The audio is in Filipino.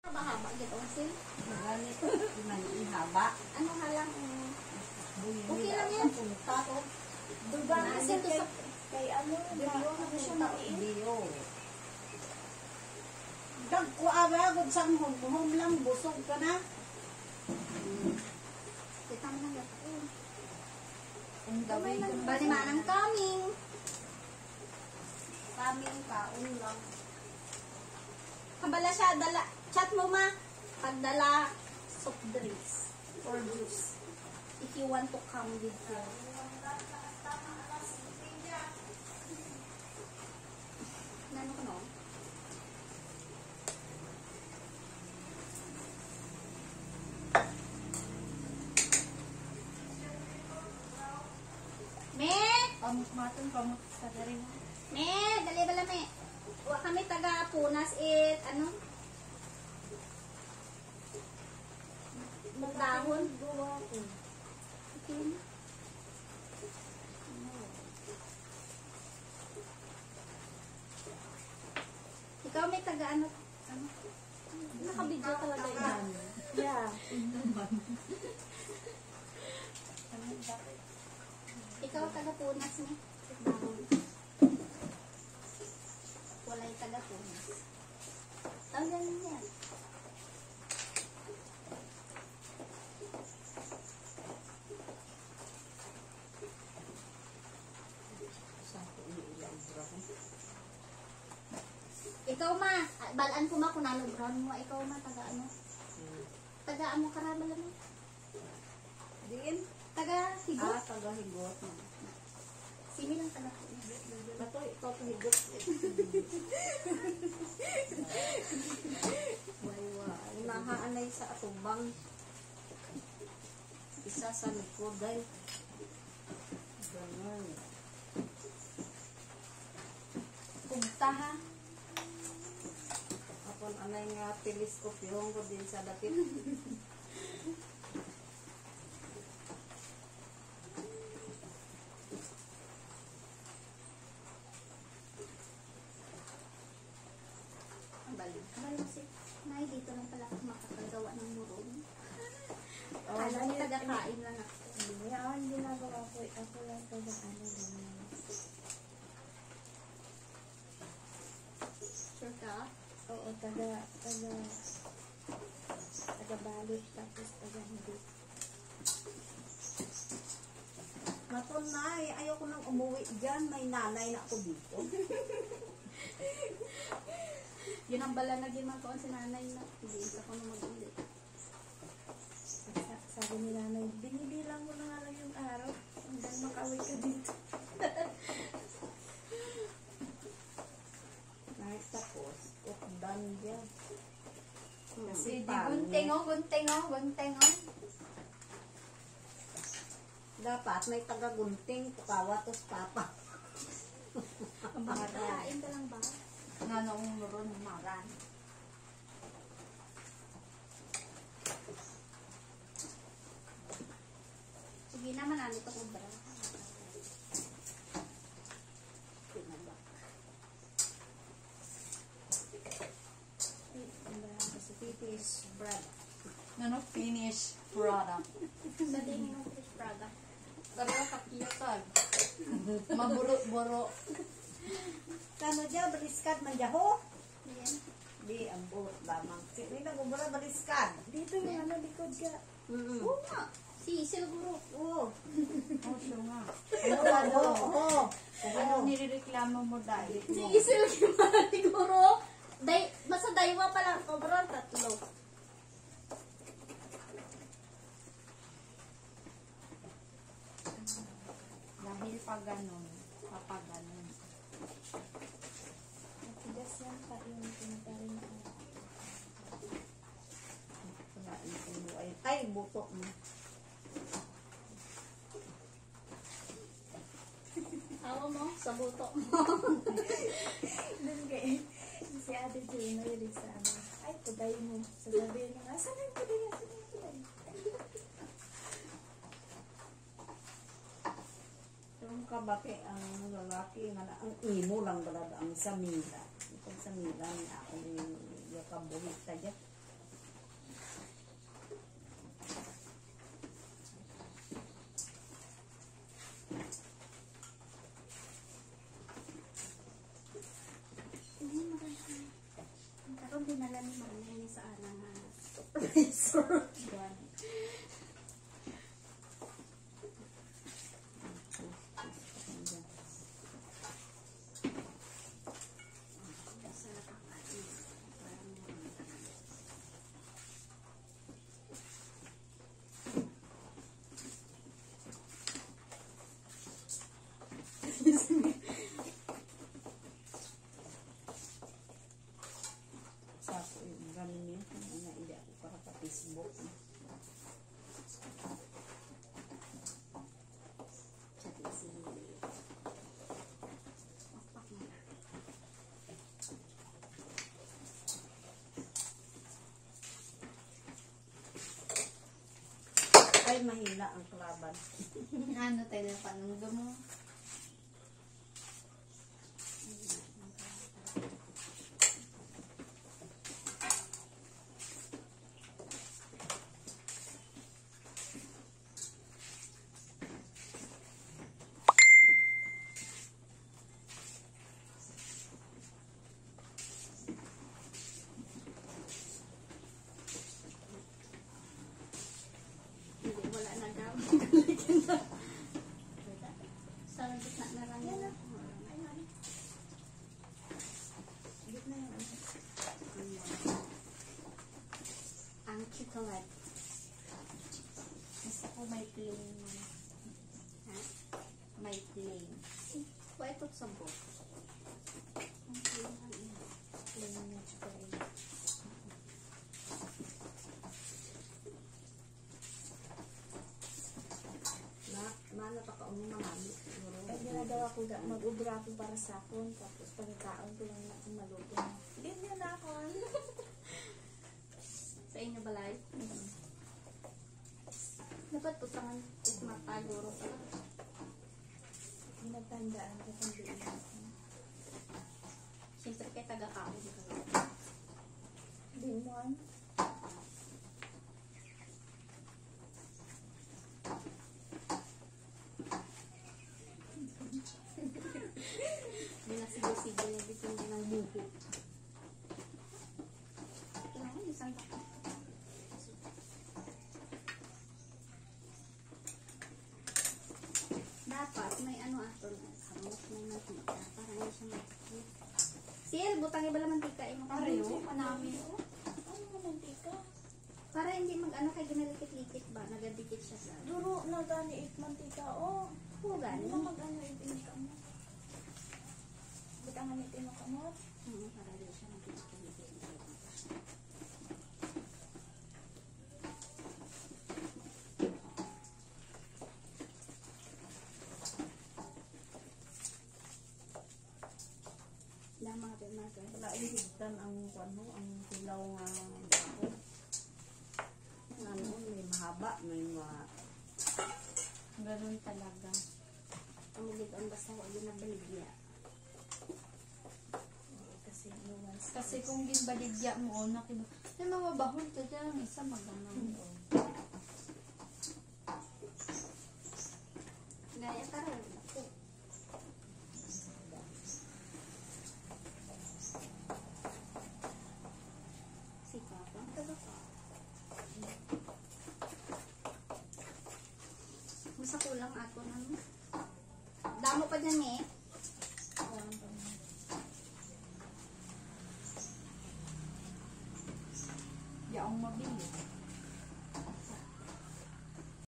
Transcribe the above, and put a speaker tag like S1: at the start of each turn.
S1: Mahaba gid ang sil.
S2: Ganito, ihaba.
S1: Ano halang okay lang yan.
S2: Punta ko.
S1: Duga na dito sa
S3: Kay ano,
S1: ano siya maiin.
S2: Diyo. Dagko agad sang home lang, busog ka na.
S1: Kita mo na lang.
S2: Ang gawin.
S1: Bali manang coming.
S2: Kaming kaon lang.
S1: Kabala siya, dala, chat mo ma. Pagdala soft drinks or juice. If you want to come with you. Nano ko no? Me!
S3: Kamot maton, kamot sa rin.
S1: Me! Dali bala me! Wa kami taga Punas it, ano? Dahon.
S3: Gawa ko.
S1: Okay. Ikaw may taga ano? Nakabidyo talaga yan.
S3: Yeah.
S1: Ikaw taga Punas mo. Dahon. Walay taga Punas. Ang ganun yan. Ikaw ma, balaan ko ma kung ano brown mo. Ikaw ma, taga ano? Taga ano karabala mo?
S2: Diin?
S1: Taga Higot?
S2: Tagahigot.
S1: Sini lang taga
S2: Bato, ito higot. Wala. Nahaanay sa atubang. Isa sa likod ay. Ganun.
S1: Punta ha.
S2: Apon anay nga teleskop yung ko din sa dakit.
S1: Balik. Balik si Nay, dito lang pala ako makakagawa ng murong.
S3: Oh,
S1: Kala mo taga-kain lang ako.
S3: Hindi, ang ginagawa ko, ako lang taga ano ganyan.
S1: Sure ka?
S3: Oo, taga balot, tapos taga hindi.
S2: Maton na ayoko nang umuwi dyan. May nanay na ako dito.
S1: Yun ang bala na ginagawa si nanay na. Hindi ako na mag-ulit.
S3: Sabi ni nanay, binibilang mo na nga lang yung araw hanggang makaway ka dito.
S2: Tapos, ukdan dyan.
S1: Kasi gunting o.
S2: Dapat may taga-gunting, pukawa, tos papa.
S1: Ang kain ka lang ba?
S2: Nanong meron maran.
S1: Sige naman, ano ito kong bra.
S2: Finish bread.
S3: Ano? Finish product.
S1: Sa tingin ng fish product.
S3: Pero kakiyatan. Maburo-buro.
S2: Kano dyan, baliskad man dyaho?
S1: Ayan.
S2: Di, ang burot lamang. Hindi na gumura baliskad.
S3: Dito yung ano, likod ka.
S1: Oo nga. Si Silguro.
S2: Oo.
S3: Oh, siya nga.
S2: Oo.
S3: Ano nireklamo mo dahil?
S1: Si Silguro siguro. Basta daywa pa lang. Sobrang tatlo.
S3: Dahil pag ganun, kapag ganun.
S1: Matigas yan pa yung pinagaling na.
S2: Ay, buto mo.
S1: Awa mo, sa buto mo.
S3: Doon kay si Ate Jane, may sa ano. Ay, tuday mo. Sasabihin mo, asan na yung tuday? Asan na yung tuday?
S2: Yung kabake ang lalaki nga ang imo lang balad ang samila. Itong samila ni ako yung kabuhit ta dyan.
S1: Manay ni sa ana nga.
S2: Razor.
S1: Yan. Sarap ang ating parang
S2: Sapo yung ganin yun. Ano, hindi ako para pa Facebook.
S1: chat si Opak mo.
S2: Ay, mahina ang kalaban.
S1: Ano tayo na panunggo mo? Hindi, wala na gawin. Galikin na. Sa gitna na lang yan. Ayun.
S2: Gitna yung ano.
S1: Ang chocolate. Gusto ko may plain. Ha? May plain. Why ito sa book? Ang plain lang yun. Plain na chocolate.
S2: Mana pa ka umamali.
S3: Pag ginagawa ko, mag-ubra ko para sa akon, tapos pagkaon ko lang na maluto na. Ganyan na ako.
S1: Sa inyo balay? Dapat putangan is mataguro pa.
S3: Natandaan ko kung di na ako.
S1: Siyempre kay taga-kaon ka.
S3: Di mo ano?
S1: Hindi na sigo-sigo na bitin din ng buho. Kailangan isang takot. Dapat may ano ato na samot may mantika para hindi siya matikit. Sil, butang iba lang mantika mo kareyo. Manami.
S3: Ano mantika?
S1: Para hindi mag-ano kay ginalikit-likit ba? Nagadikit siya sa
S3: Duro na gani it mantika. Oh,
S1: hugan.
S3: ano mag-ano it mantika mo? Ba't ang anit mo ka mo?
S1: Para di siya maglikit-likit. Dahil mga pinagay.
S2: Wala ihigtan ang ano, ang tilaw nga dako. Ano, may mahaba, may
S1: Ganun talaga. Pamilig ang basta ko yun na baligya.
S3: Kasi nuance.
S1: Kasi kung ginbaligya mo, nakiba. May mga bahol to dyan. Isa magandang. Gaya ka rin. Ako. Si Papa. Taga ka. Basta kulang ato na. Damo pa dyan eh.
S2: yaong mabili.